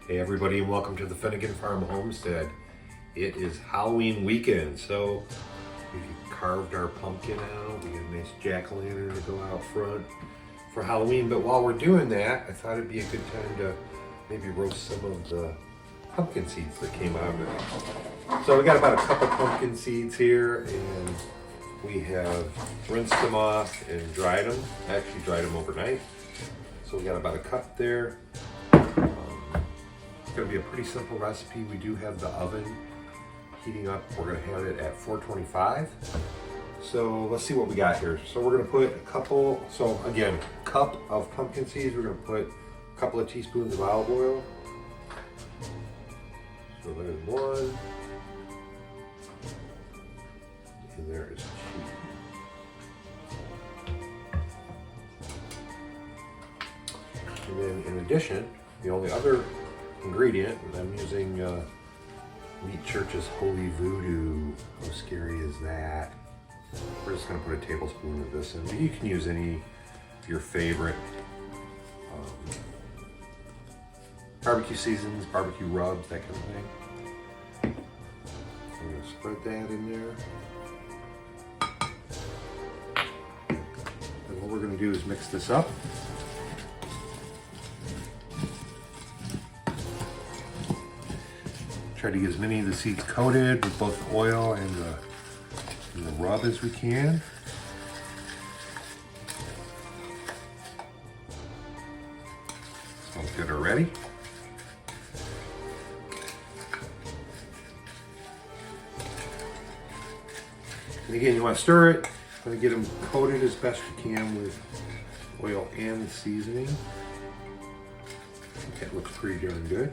Hey everybody, and welcome to the Finnegan Farm Homestead. It is Halloween weekend, so we carved our pumpkin out. We got a nice jack-o'-lantern to go out front for Halloween. But while we're doing that, I thought it'd be a good time to maybe roast some of the pumpkin seeds that came out of it. So we got about a cup of pumpkin seeds here, and we have rinsed them off and dried them. I actually dried them overnight. So we got about a cup there. It's going to be a pretty simple recipe. We do have the oven heating up. We're going to have it at 425. So let's see what we got here. So we're going to put a couple, so again, cup of pumpkin seeds. We're going to put a couple of teaspoons of olive oil. So there's one. And there is two. And then in addition, the only other ingredient, and I'm using Meat Church's Holy Voodoo. How scary is that? We're just going to put a tablespoon of this in. You can use any of your favorite barbecue seasons, barbecue rubs, that kind of thing. I'm going to spread that in there. And what we're going to do is mix this up. Try to get as many of the seeds coated with both the oil and the rub as we can. Smells good already. And again, you want to stir it. Want to get them coated as best you can with oil and the seasoning. I think that looks pretty darn good.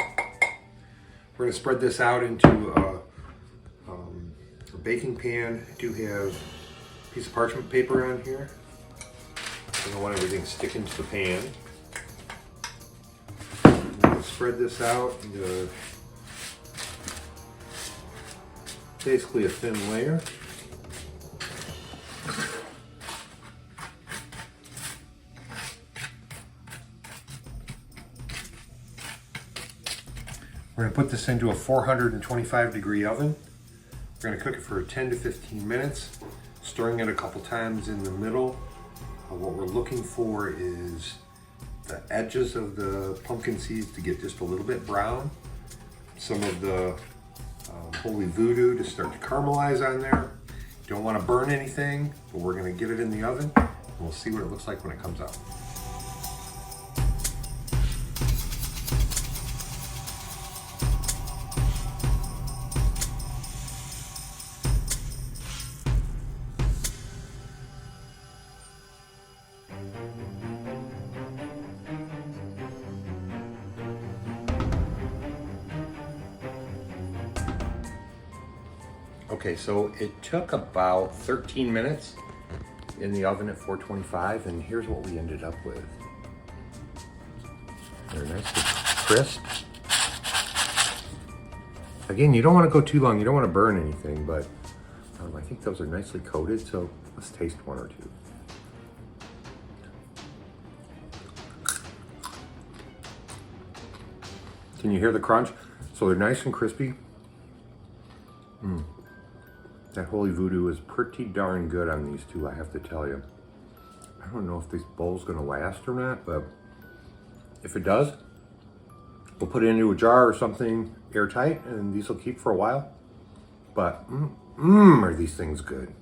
We're going to spread this out into a baking pan. I do have a piece of parchment paper on here. I don't want everything sticking to the pan. I'm going to spread this out into basically a thin layer. We're going to put this into a 425 degree oven. We're going to cook it for 10 to 15 minutes, stirring it a couple times in the middle. What we're looking for is the edges of the pumpkin seeds to get just a little bit brown. Some of the Holy Voodoo to start to caramelize on there. You don't want to burn anything, but we're going to get it in the oven. And we'll see what it looks like when it comes out. Okay, so it took about 13 minutes in the oven at 425, and here's what we ended up with. They're nice and crisp. Again, you don't want to go too long. You don't want to burn anything, but I think those are nicely coated, so let's taste one or two. Can you hear the crunch? So they're nice and crispy. That Holy Voodoo is pretty darn good on these two, I have to tell you. I don't know if this bowl's gonna last or not, but if it does, we'll put it into a jar or something airtight, and these will keep for a while. But, are these things good?